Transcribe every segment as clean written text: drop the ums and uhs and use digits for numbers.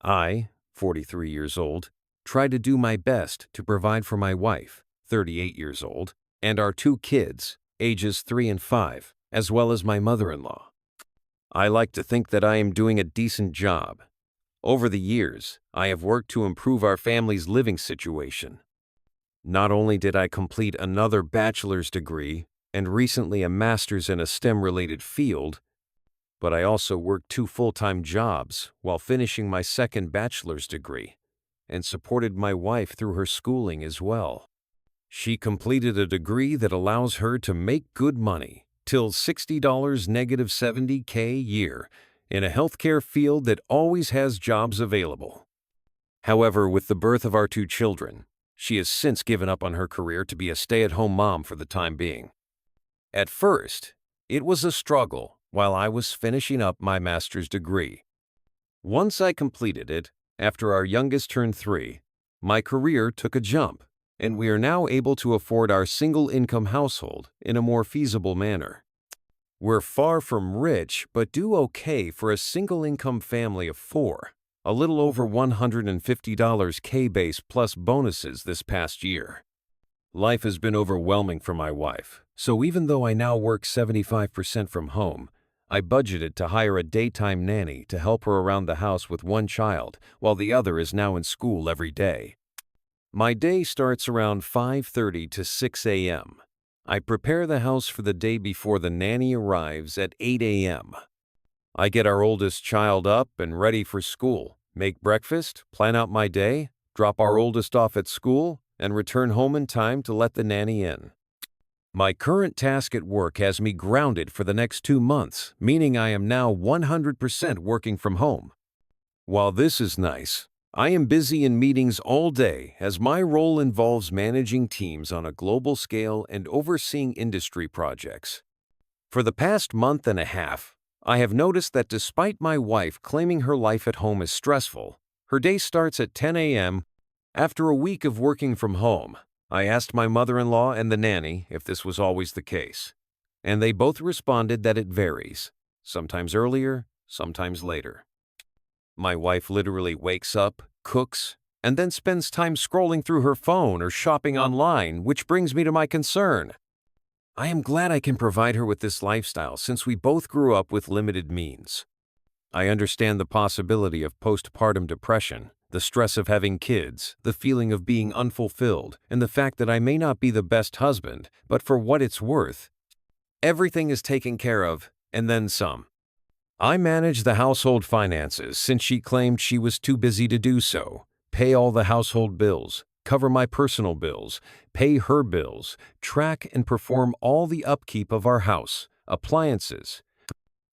I, 43 years old, try to do my best to provide for my wife, 38 years old, and our two kids, ages 3 and 5, as well as my mother-in-law. I like to think that I am doing a decent job. Over the years, I have worked to improve our family's living situation. Not only did I complete another bachelor's degree and recently a master's in a STEM-related field, but I also worked 2 full-time jobs while finishing my second bachelor's degree and supported my wife through her schooling as well. She completed a degree that allows her to make good money, till $60 negative $70K a year, in a healthcare field that always has jobs available. However, with the birth of our 2 children, she has since given up on her career to be a stay-at-home mom for the time being. At first, it was a struggle while I was finishing up my master's degree. Once I completed it, after our youngest turned 3, my career took a jump, and we are now able to afford our single-income household in a more feasible manner. We're far from rich, but do okay for a single-income family of 4, a little over $150 K-base plus bonuses this past year. Life has been overwhelming for my wife, so even though I now work 75% from home, I budgeted to hire a daytime nanny to help her around the house with one child while the other is now in school every day. My day starts around 5:30 to 6 a.m. I prepare the house for the day before the nanny arrives at 8 a.m. I get our oldest child up and ready for school, make breakfast, plan out my day, drop our oldest off at school, and return home in time to let the nanny in. My current task at work has me grounded for the next 2 months, meaning I am now 100% working from home. While this is nice, I am busy in meetings all day as my role involves managing teams on a global scale and overseeing industry projects. For the past month and a half, I have noticed that despite my wife claiming her life at home is stressful, her day starts at 10 a.m. After a week of working from home, I asked my mother-in-law and the nanny if this was always the case, and they both responded that it varies, sometimes earlier, sometimes later. My wife literally wakes up, cooks, and then spends time scrolling through her phone or shopping online, which brings me to my concern. I am glad I can provide her with this lifestyle since we both grew up with limited means. I understand the possibility of postpartum depression, the stress of having kids, the feeling of being unfulfilled, and the fact that I may not be the best husband, but for what it's worth, everything is taken care of, and then some. I manage the household finances since she claimed she was too busy to do so, pay all the household bills, cover my personal bills, pay her bills, track and perform all the upkeep of our house, appliances,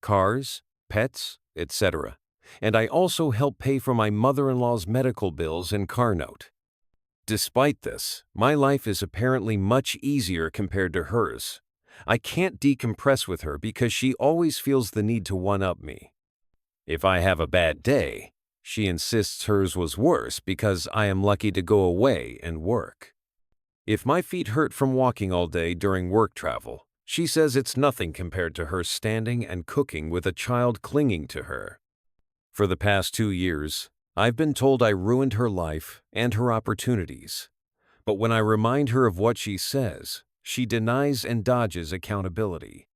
cars, pets, etc. And I also help pay for my mother-in-law's medical bills and car note. Despite this, my life is apparently much easier compared to hers. I can't decompress with her because she always feels the need to one-up me. If I have a bad day, she insists hers was worse because I am lucky to go away and work. If my feet hurt from walking all day during work travel, she says it's nothing compared to her standing and cooking with a child clinging to her. For the past 2 years, I've been told I ruined her life and her opportunities. But when I remind her of what she says, she denies and dodges accountability.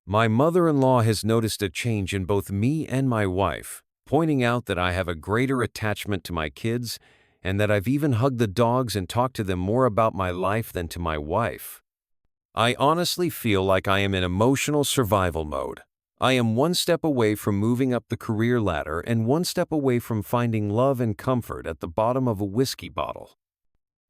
My mother-in-law has noticed a change in both me and my wife, pointing out that I have a greater attachment to my kids and that I've even hugged the dogs and talked to them more about my life than to my wife. I honestly feel like I am in emotional survival mode. I am one step away from moving up the career ladder and one step away from finding love and comfort at the bottom of a whiskey bottle.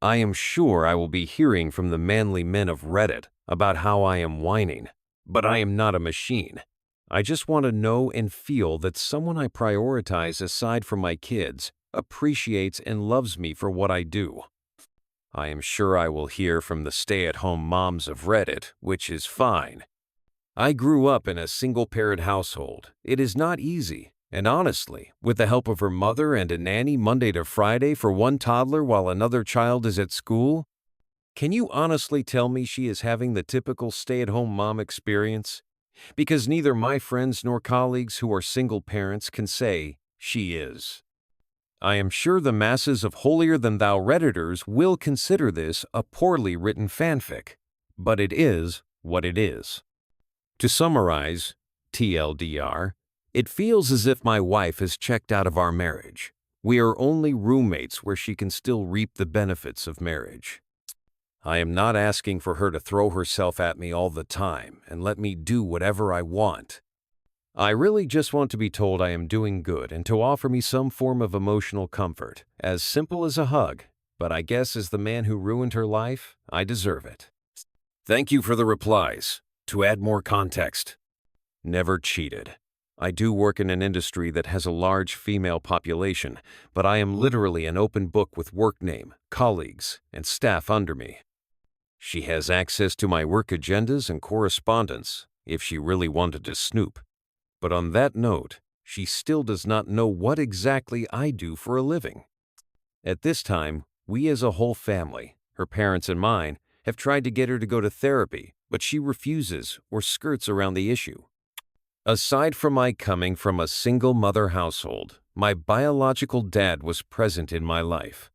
I am sure I will be hearing from the manly men of Reddit about how I am whining, but I am not a machine. I just want to know and feel that someone I prioritize aside from my kids appreciates and loves me for what I do. I am sure I will hear from the stay-at-home moms of Reddit, which is fine. I grew up in a single-parent household. It is not easy, and honestly, with the help of her mother and a nanny Monday to Friday for one toddler while another child is at school, can you honestly tell me she is having the typical stay-at-home mom experience? Because neither my friends nor colleagues who are single parents can say she is. I am sure the masses of holier-than-thou Redditors will consider this a poorly written fanfic, but it is what it is. To summarize, TLDR, it feels as if my wife has checked out of our marriage. We are only roommates where she can still reap the benefits of marriage. I am not asking for her to throw herself at me all the time and let me do whatever I want. I really just want to be told I am doing good and to offer me some form of emotional comfort, as simple as a hug, but I guess as the man who ruined her life, I deserve it. Thank you for the replies. To add more context, never cheated. I do work in an industry that has a large female population, but I am literally an open book with work name, colleagues, and staff under me. She has access to my work agendas and correspondence if she really wanted to snoop. But on that note, she still does not know what exactly I do for a living. At this time, we as a whole family, her parents and mine, have tried to get her to go to therapy, but she refuses or skirts around the issue. Aside from my coming from a single mother household, my biological dad was present in my life.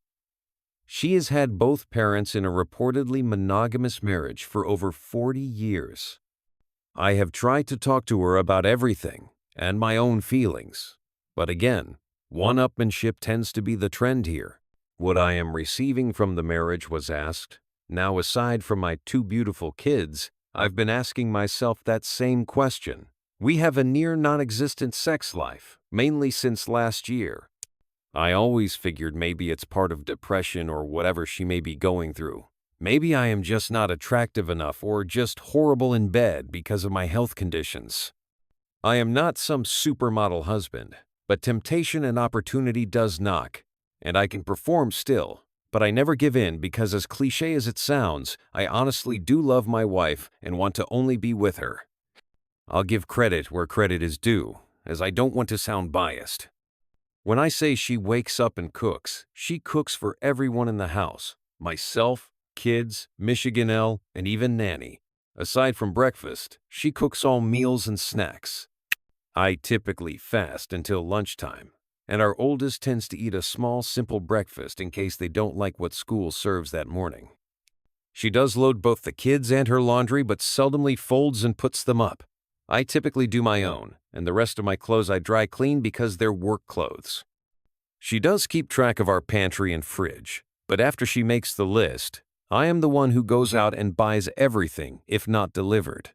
She has had both parents in a reportedly monogamous marriage for over 40 years. I have tried to talk to her about everything and my own feelings, but again, one-upmanship tends to be the trend here. What I am receiving from the marriage was asked. Now, aside from my two beautiful kids, I've been asking myself that same question. We have a near non-existent sex life, mainly since last year. I always figured maybe it's part of depression or whatever she may be going through. Maybe I am just not attractive enough or just horrible in bed because of my health conditions. I am not some supermodel husband, but temptation and opportunity does knock, and I can perform still. But I never give in because, as cliche as it sounds, I honestly do love my wife and want to only be with her. I'll give credit where credit is due, as I don't want to sound biased. When I say she wakes up and cooks, she cooks for everyone in the house. Myself, kids, Michigan L, and even Nanny. Aside from breakfast, she cooks all meals and snacks. I typically fast until lunchtime, and our oldest tends to eat a small, simple breakfast in case they don't like what school serves that morning. She does load both the kids and her laundry, but seldomly folds and puts them up. I typically do my own, and the rest of my clothes I dry clean because they're work clothes. She does keep track of our pantry and fridge, but after she makes the list, I am the one who goes out and buys everything, if not delivered.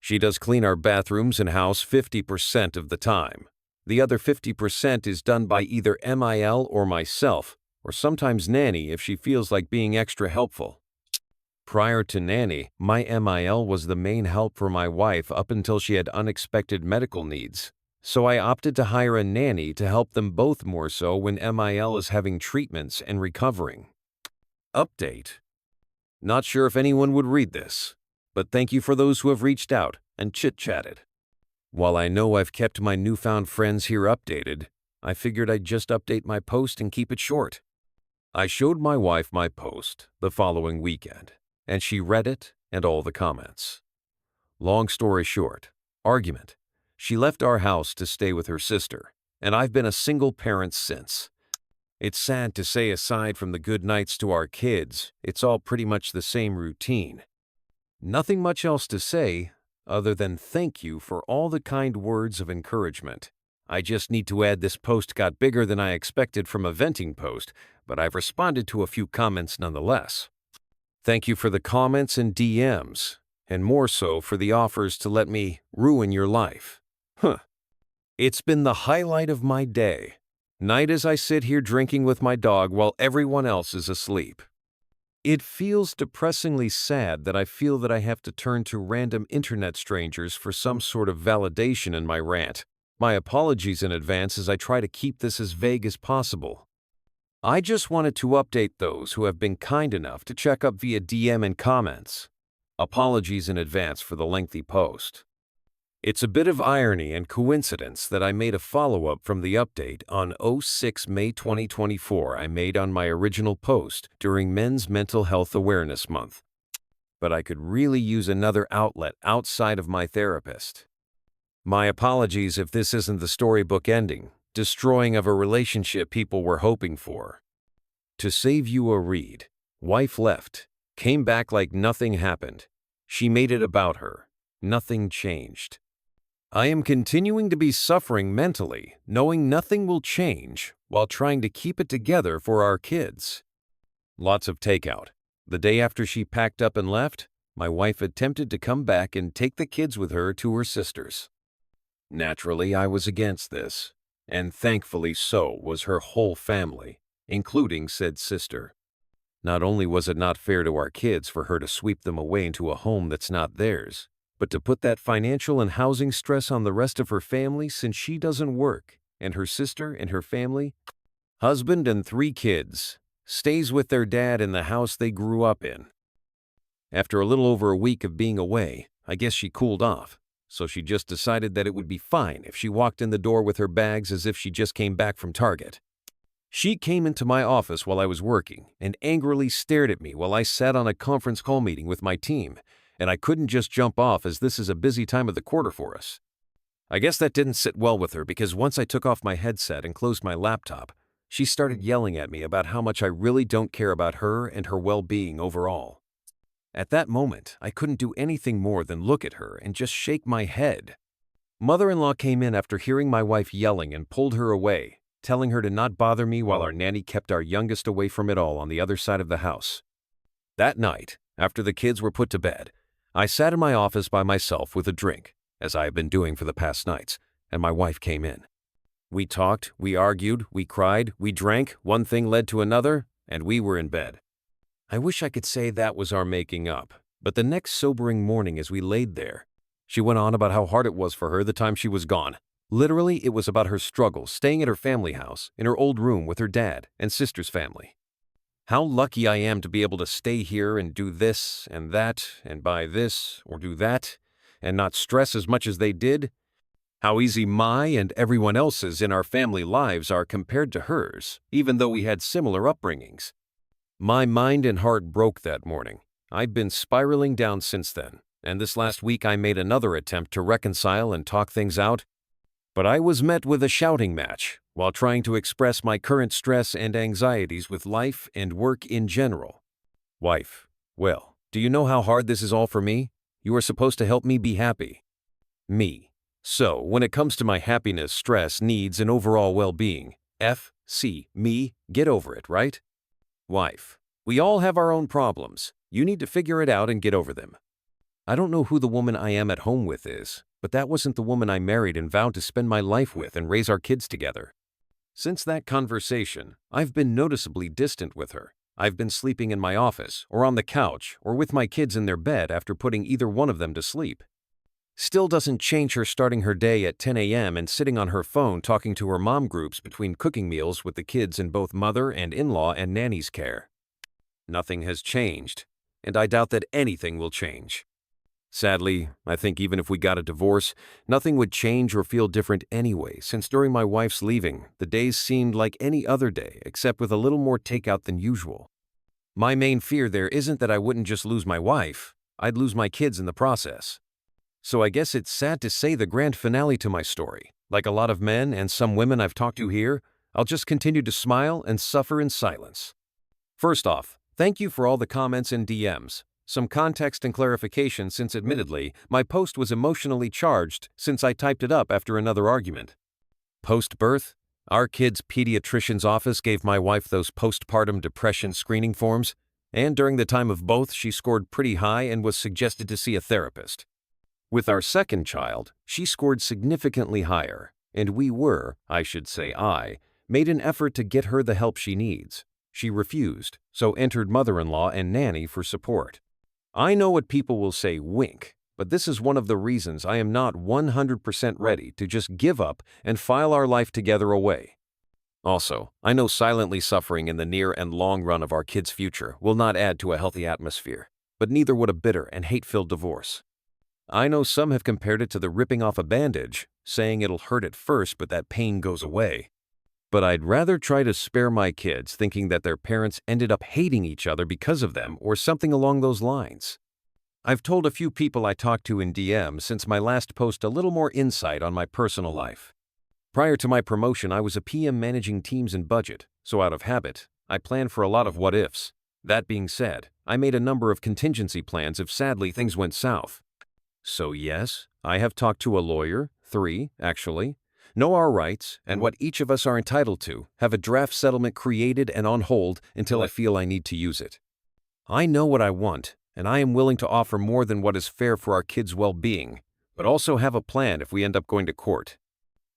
She does clean our bathrooms and house 50% of the time. The other 50% is done by either MIL or myself, or sometimes Nanny if she feels like being extra helpful. Prior to Nanny, my MIL was the main help for my wife up until she had unexpected medical needs. So I opted to hire a nanny to help them both more so when MIL is having treatments and recovering. Update. Not sure if anyone would read this, but thank you for those who have reached out and chit-chatted. While I know I've kept my newfound friends here updated, I figured I'd just update my post and keep it short. I showed my wife my post the following weekend, and she read it and all the comments. Long story short, argument. She left our house to stay with her sister, and I've been a single parent since. It's sad to say, aside from the good nights to our kids, it's all pretty much the same routine. Nothing much else to say other than thank you for all the kind words of encouragement. I just need to add this post got bigger than I expected from a venting post, but I've responded to a few comments nonetheless. Thank you for the comments and DMs, and more so for the offers to let me ruin your life. It's been the highlight of my day. Night as I sit here drinking with my dog while everyone else is asleep. It feels depressingly sad that I feel that I have to turn to random internet strangers for some sort of validation in my rant. My apologies in advance as I try to keep this as vague as possible. I just wanted to update those who have been kind enough to check up via DM and comments. Apologies in advance for the lengthy post. It's a bit of irony and coincidence that I made a follow-up from the update on 06 May 2024 I made on my original post during Men's Mental Health Awareness Month. But I could really use another outlet outside of my therapist. My apologies if this isn't the storybook ending, Destroying of a relationship people were hoping for. To save you a read. Wife left. Came back like nothing happened. She made it about her. Nothing changed. I am continuing to be suffering mentally, knowing nothing will change, while trying to keep it together for our kids. Lots of takeout. The day after she packed up and left, my wife attempted to come back and take the kids with her to her sister's. Naturally, I was against this, and thankfully so was her whole family, including said sister. Not only was it not fair to our kids for her to sweep them away into a home that's not theirs, but to put that financial and housing stress on the rest of her family since she doesn't work, and her sister and her family, husband and 3 kids, stays with their dad in the house they grew up in. After a little over a week of being away, I guess she cooled off, so she just decided that it would be fine if she walked in the door with her bags as if she just came back from Target. She came into my office while I was working and angrily stared at me while I sat on a conference call meeting with my team, and I couldn't just jump off as this is a busy time of the quarter for us. I guess that didn't sit well with her because once I took off my headset and closed my laptop, she started yelling at me about how much I really don't care about her and her well-being overall. At that moment, I couldn't do anything more than look at her and just shake my head. Mother-in-law came in after hearing my wife yelling and pulled her away, telling her to not bother me while our nanny kept our youngest away from it all on the other side of the house. That night, after the kids were put to bed, I sat in my office by myself with a drink, as I have been doing for the past nights, and my wife came in. We talked, we argued, we cried, we drank, one thing led to another, and we were in bed. I wish I could say that was our making up, but the next sobering morning as we laid there, she went on about how hard it was for her the time she was gone. Literally, it was about her struggles staying at her family house, in her old room with her dad and sister's family. How lucky I am to be able to stay here and do this and that and buy this or do that and not stress as much as they did. How easy my and everyone else's in our family lives are compared to hers, even though we had similar upbringings. My mind and heart broke that morning. I've been spiraling down since then, and this last week I made another attempt to reconcile and talk things out, but I was met with a shouting match while trying to express my current stress and anxieties with life and work in general. Wife, well, do you know how hard this is all for me? You are supposed to help me be happy. Me. So, when it comes to my happiness, stress, needs, and overall well-being, me, get over it, right? Wife, we all have our own problems. You need to figure it out and get over them. I don't know who the woman I am at home with is, but that wasn't the woman I married and vowed to spend my life with and raise our kids together. Since that conversation, I've been noticeably distant with her. I've been sleeping in my office, or on the couch, or with my kids in their bed after putting either one of them to sleep. Still doesn't change her starting her day at 10 a.m. and sitting on her phone talking to her mom groups between cooking meals with the kids in both mother and in-law and nanny's care. Nothing has changed, and I doubt that anything will change. Sadly, I think even if we got a divorce, nothing would change or feel different anyway, since during my wife's leaving, the days seemed like any other day except with a little more takeout than usual. My main fear there isn't that I wouldn't just lose my wife, I'd lose my kids in the process. So I guess it's sad to say the grand finale to my story. Like a lot of men and some women I've talked to here, I'll just continue to smile and suffer in silence. First off, thank you for all the comments and DMs. Some context and clarification since admittedly, my post was emotionally charged since I typed it up after another argument. Post-birth, our kid's pediatrician's office gave my wife those postpartum depression screening forms, and during the time of both she scored pretty high and was suggested to see a therapist. With our second child, she scored significantly higher, and I made an effort to get her the help she needs. She refused, so entered mother-in-law and nanny for support. I know what people will say, wink, but this is one of the reasons I am not 100% ready to just give up and file our life together away. Also, I know silently suffering in the near and long run of our kids' future will not add to a healthy atmosphere, but neither would a bitter and hate-filled divorce. I know some have compared it to the ripping off a bandage, saying it'll hurt at first but that pain goes away. But I'd rather try to spare my kids thinking that their parents ended up hating each other because of them or something along those lines. I've told a few people I talked to in DM since my last post a little more insight on my personal life. Prior to my promotion, I was a PM managing teams and budget, so out of habit, I planned for a lot of what-ifs. That being said, I made a number of contingency plans if sadly things went south. So yes, I have talked to a lawyer, 3, actually, know our rights and what each of us are entitled to, have a draft settlement created and on hold until I feel I need to use it. I know what I want, and I am willing to offer more than what is fair for our kids' well-being, but also have a plan if we end up going to court.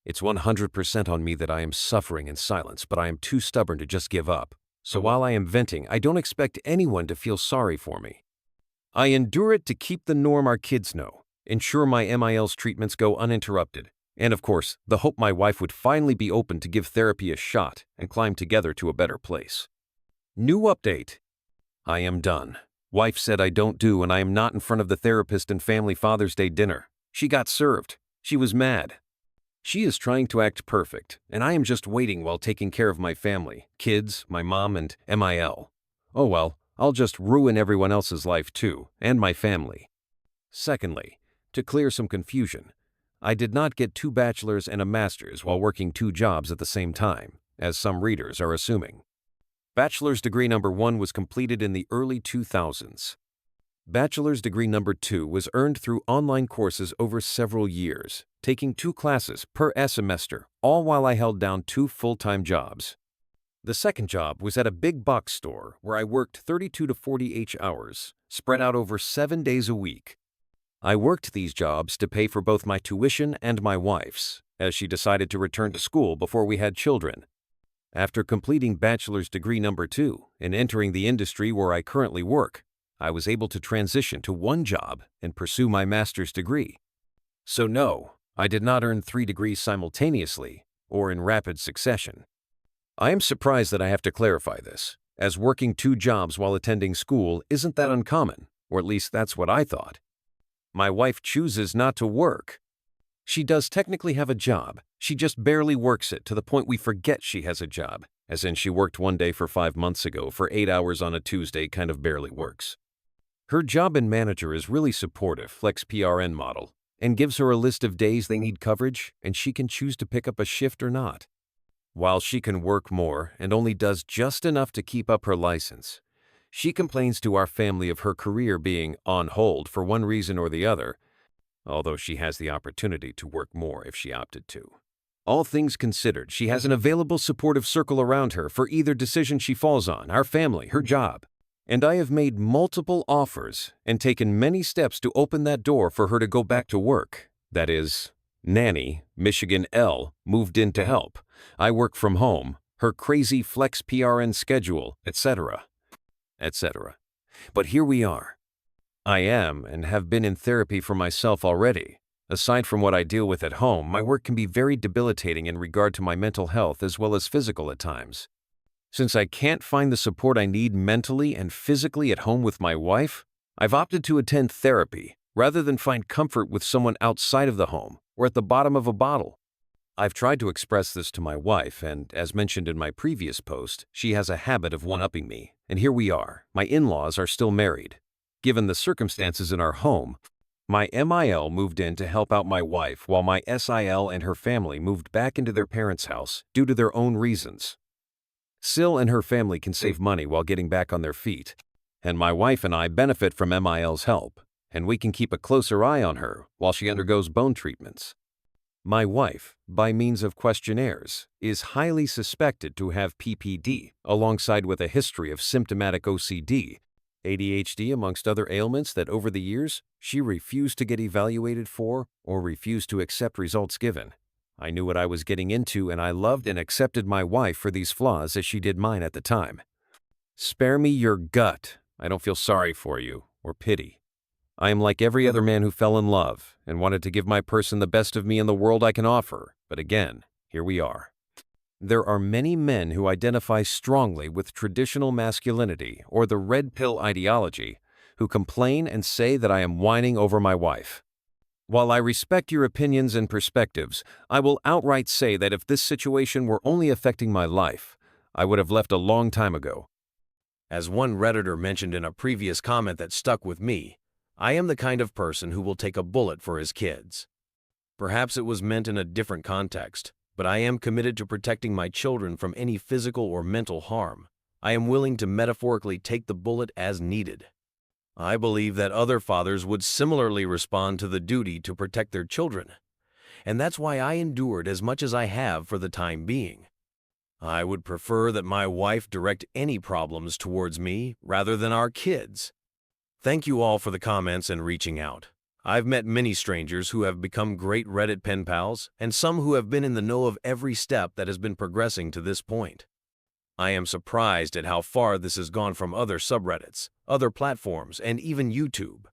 It's 100% on me that I am suffering in silence, but I am too stubborn to just give up. So while I am venting, I don't expect anyone to feel sorry for me. I endure it to keep the norm our kids know, ensure my MIL's treatments go uninterrupted, and of course, the hope my wife would finally be open to give therapy a shot and climb together to a better place. New update. I am done. Wife said I don't do and I am not in front of the therapist and family Father's Day dinner. She got served. She was mad. She is trying to act perfect, and I am just waiting while taking care of my family, kids, my mom, and MIL. Oh well, I'll just ruin everyone else's life too, and my family. Secondly, to clear some confusion, I did not get 2 bachelor's and a master's while working 2 jobs at the same time, as some readers are assuming. Bachelor's degree number 1 was completed in the early 2000s. Bachelor's degree number 2 was earned through online courses over several years, taking 2 classes per semester, all while I held down 2 full-time jobs. The second job was at a big box store where I worked 32 to 48 hours, spread out over 7 days a week. I worked these jobs to pay for both my tuition and my wife's, as she decided to return to school before we had children. After completing bachelor's degree number 2 and entering the industry where I currently work, I was able to transition to 1 job and pursue my master's degree. So no, I did not earn 3 degrees simultaneously or in rapid succession. I am surprised that I have to clarify this, as working 2 jobs while attending school isn't that uncommon, or at least that's what I thought. My wife chooses not to work. She does technically have a job, she just barely works it to the point we forget she has a job, as in she worked 1 day for 5 months ago for 8 hours on a Tuesday kind of barely works. Her job and manager is really supportive, flex PRN model, and gives her a list of days they need coverage, and she can choose to pick up a shift or not. While she can work more and only does just enough to keep up her license, she complains to our family of her career being on hold for one reason or the other, although she has the opportunity to work more if she opted to. All things considered, she has an available supportive circle around her for either decision she falls on, our family, her job. And I have made multiple offers and taken many steps to open that door for her to go back to work. That is, nanny, Michigan L, moved in to help. I work from home, her crazy flex PRN schedule, etc. etc. But here we are. I am and have been in therapy for myself already. Aside from what I deal with at home, my work can be very debilitating in regard to my mental health as well as physical at times. Since I can't find the support I need mentally and physically at home with my wife, I've opted to attend therapy rather than find comfort with someone outside of the home or at the bottom of a bottle. I've tried to express this to my wife, and as mentioned in my previous post, she has a habit of one-upping me, and here we are. My in-laws are still married. Given the circumstances in our home, my MIL moved in to help out my wife while my SIL and her family moved back into their parents' house due to their own reasons. Sil and her family can save money while getting back on their feet, and my wife and I benefit from MIL's help, and we can keep a closer eye on her while she undergoes bone treatments. My wife, by means of questionnaires, is highly suspected to have PPD, alongside with a history of symptomatic OCD, ADHD amongst other ailments that over the years she refused to get evaluated for or refused to accept results given. I knew what I was getting into, and I loved and accepted my wife for these flaws as she did mine at the time. Spare me your gut. I don't feel sorry for you, or pity. I am like every other man who fell in love and wanted to give my person the best of me in the world I can offer, but again, here we are. There are many men who identify strongly with traditional masculinity or the red pill ideology who complain and say that I am whining over my wife. While I respect your opinions and perspectives, I will outright say that if this situation were only affecting my life, I would have left a long time ago. As one Redditor mentioned in a previous comment that stuck with me, I am the kind of person who will take a bullet for his kids. Perhaps it was meant in a different context, but I am committed to protecting my children from any physical or mental harm. I am willing to metaphorically take the bullet as needed. I believe that other fathers would similarly respond to the duty to protect their children, and that's why I endured as much as I have for the time being. I would prefer that my wife direct any problems towards me rather than our kids. Thank you all for the comments and reaching out. I've met many strangers who have become great Reddit pen pals, and some who have been in the know of every step that has been progressing to this point. I am surprised at how far this has gone from other subreddits, other platforms, and even YouTube.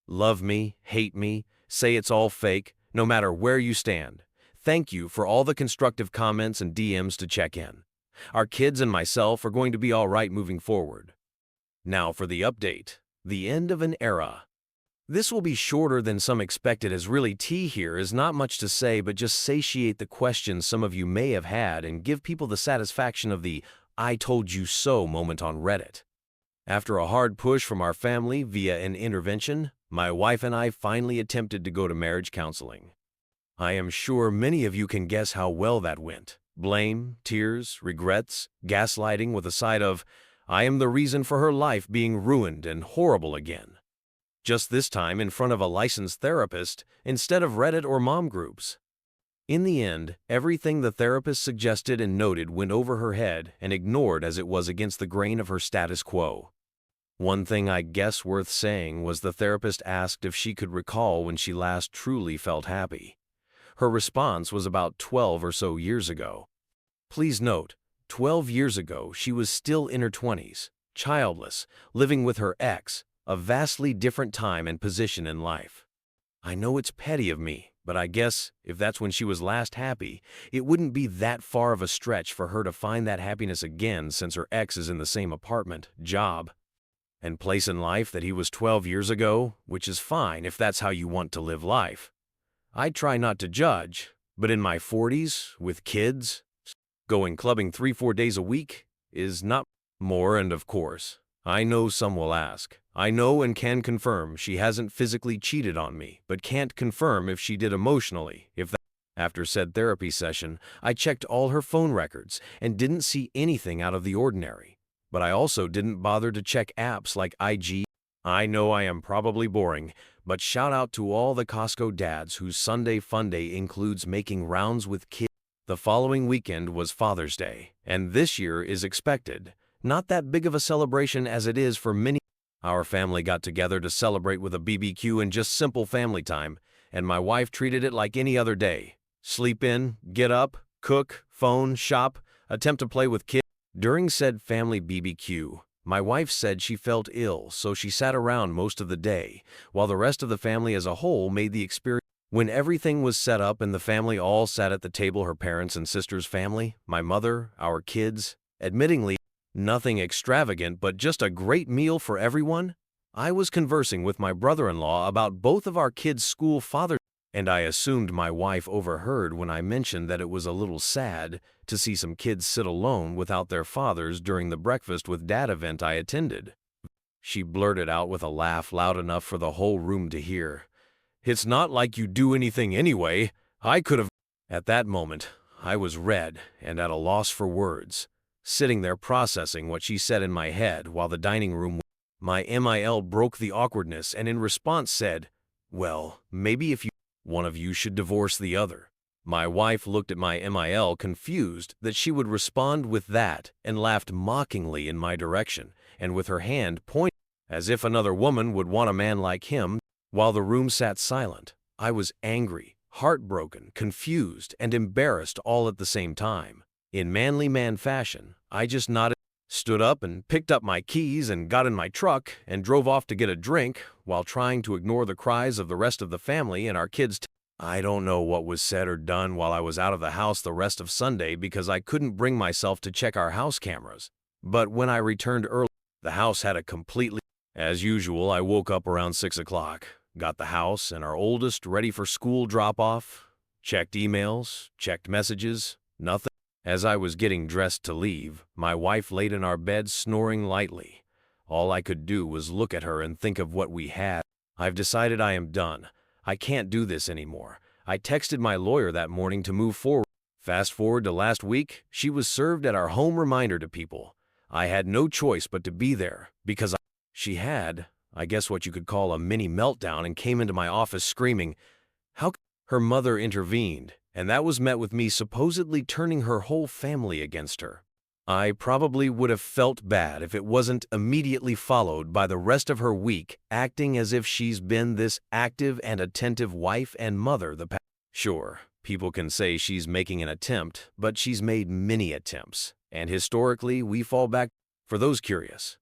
Love me, hate me, say it's all fake, no matter where you stand. Thank you for all the constructive comments and DMs to check in. Our kids and myself are going to be all right moving forward. Now for the update. The end of an era. This will be shorter than some expected, as really tea here is not much to say but just satiate the questions some of you may have had and give people the satisfaction of the "I told you so" moment on Reddit. After a hard push from our family via an intervention, my wife and I finally attempted to go to marriage counseling. I am sure many of you can guess how well that went. Blame, tears, regrets, gaslighting with a side of, I am the reason for her life being ruined and horrible again. Just this time in front of a licensed therapist instead of Reddit or mom groups. In the end, everything the therapist suggested and noted went over her head and ignored as it was against the grain of her status quo. One thing I guess worth saying was the therapist asked if she could recall when she last truly felt happy. Her response was about 12 or so years ago. Please note, 12 years ago she was still in her 20s, childless, living with her ex, a vastly different time and position in life. I know it's petty of me, but I guess if that's when she was last happy, it wouldn't be that far of a stretch for her to find that happiness again since her ex is in the same apartment, job, and place in life that he was 12 years ago, which is fine if that's how you want to live life. I try not to judge, but in my 40s, with kids, going clubbing 3-4 days a week is not more. And of course, I know some will ask. I know and can confirm she hasn't physically cheated on me, but can't confirm if she did emotionally. After said therapy session, I checked all her phone records and didn't see anything out of the ordinary. But I also didn't bother to check apps like IG. I know I am probably boring, but shout out to all the Costco dads whose Sunday fun day includes making rounds with kids. The following weekend was Father's Day, and this year is expected. Not that big of a celebration as it is for many. Our family got together to celebrate with a BBQ and just simple family time, and my wife treated it like any other day. Sleep in, get up, cook, phone, shop, attempt to play with kids. During said family BBQ, my wife said she felt ill, so she sat around most of the day, while the rest of the family as a whole made the experience. When everything was set up and the family all sat at the table, her parents and sister's family, my mother, our kids, admittingly, nothing extravagant but just a great meal for everyone, I was conversing with my brother-in-law about both of our kids' school fathers, and I assumed my wife overheard when I mentioned that it was a little sad to see some kids sit alone without their fathers during the breakfast with dad event I attended. She blurted out with a laugh loud enough for the whole room to hear, "It's not like you do anything anyway. I could have." At that moment, I was red and at a loss for words, sitting there processing what she said in my head while the dining room. My MIL broke the awkwardness and in response said, "Well, maybe if one of you should divorce the other." My wife looked at my MIL confused that she would respond with that and laughed mockingly in my direction and with her hand pointed as if another woman would want a man like him. While the room sat silent, I was angry, heartbroken, confused, and embarrassed all at the same time. In manly man fashion, I just nodded, stood up and picked up my keys and got in my truck and drove off to get a drink while trying to ignore the cries of the rest of the family and our kids. I don't know what was said or done while I was out of the house the rest of Sunday because I couldn't bring myself to check our house cameras. But when I returned early, the house had a completely. As usual, I woke up around 6 o'clock. Got the house and our oldest ready for school drop-off, checked emails, checked messages, nothing. As I was getting dressed to leave, my wife laid in our bed snoring lightly. All I could do was look at her and think of what we had. I've decided I am done. I can't do this anymore. I texted my lawyer that morning to move forward. Fast forward to last week, she was served at our home reminder to people. I had no choice but to be there because she had, I guess what you could call a mini meltdown, and came into my office screaming, "How?" Her mother intervened, and that was met with me supposedly turning her whole family against her. I probably would have felt bad if it wasn't immediately followed by the rest of her week acting as if she's been this active and attentive wife and mother the past. Sure, people can say she's making an attempt, but she's made many attempts, and historically we fall back. For those curious,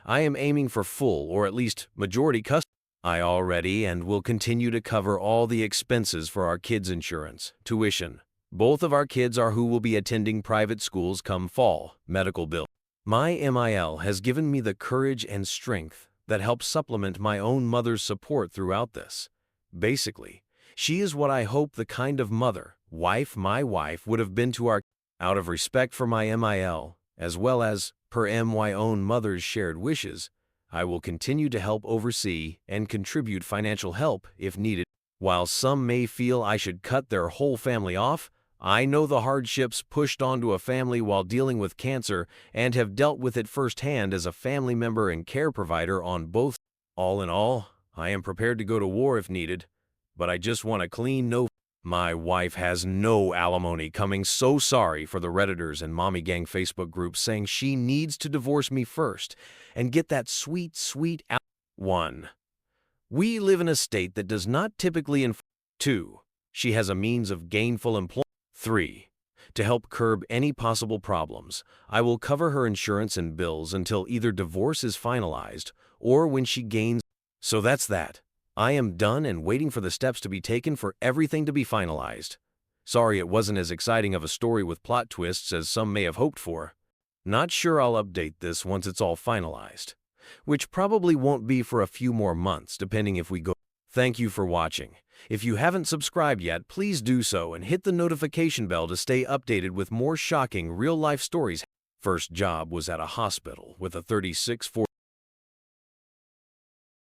I am aiming for full or at least majority custody. I already and will continue to cover all the expenses for our kids' insurance, tuition. Both of our kids are who will be attending private schools come fall, medical bill. My MIL has given me the courage and strength that helps supplement my own mother's support throughout this. Basically, she is what I hope the kind of mother, wife my wife would have been to our. Out of respect for my MIL, as well as per my own mother's shared wishes, I will continue to help oversee and contribute financial help if needed. While some may feel I should cut their whole family off, I know the hardships pushed onto a family while dealing with cancer and have dealt with it firsthand as a family member and care provider on both. All in all, I am prepared to go to war if needed, but I just want a clean no. My wife has no alimony coming. So sorry for the Redditors and Mommy Gang Facebook groups saying she needs to divorce me first and get that sweet, sweet 1. We live in a state that does not typically 2. She has a means of gainful employment. 3. To help curb any possible problems, I will cover her insurance and bills until either divorce is finalized or when she gains. So that's that. I am done and waiting for the steps to be taken for everything to be finalized. Sorry it wasn't as exciting of a story with plot twists as some may have hoped for. Not sure I'll update this once it's all finalized, which probably won't be for a few more months depending if we go. Thank you for watching. If you haven't subscribed yet, please do so and hit the notification bell to stay updated with more shocking real-life stories. First job was at a hospital with a 36-4.